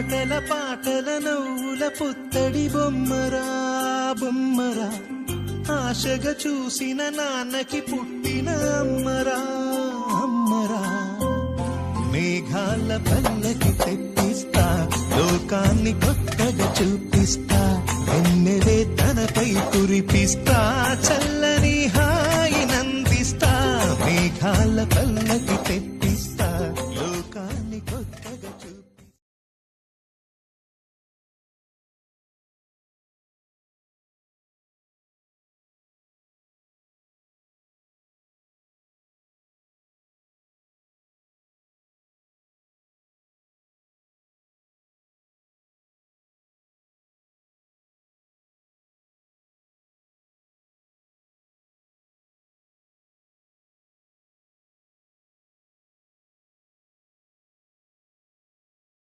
ఆటల పాటల నవ్వుల పుత్తడి బొమ్మరా బొమ్మరా ఆశగా చూసిన నాన్నకి పుట్టిన అమ్మరా అమ్మరా మేఘాల పల్లకి తెప్ప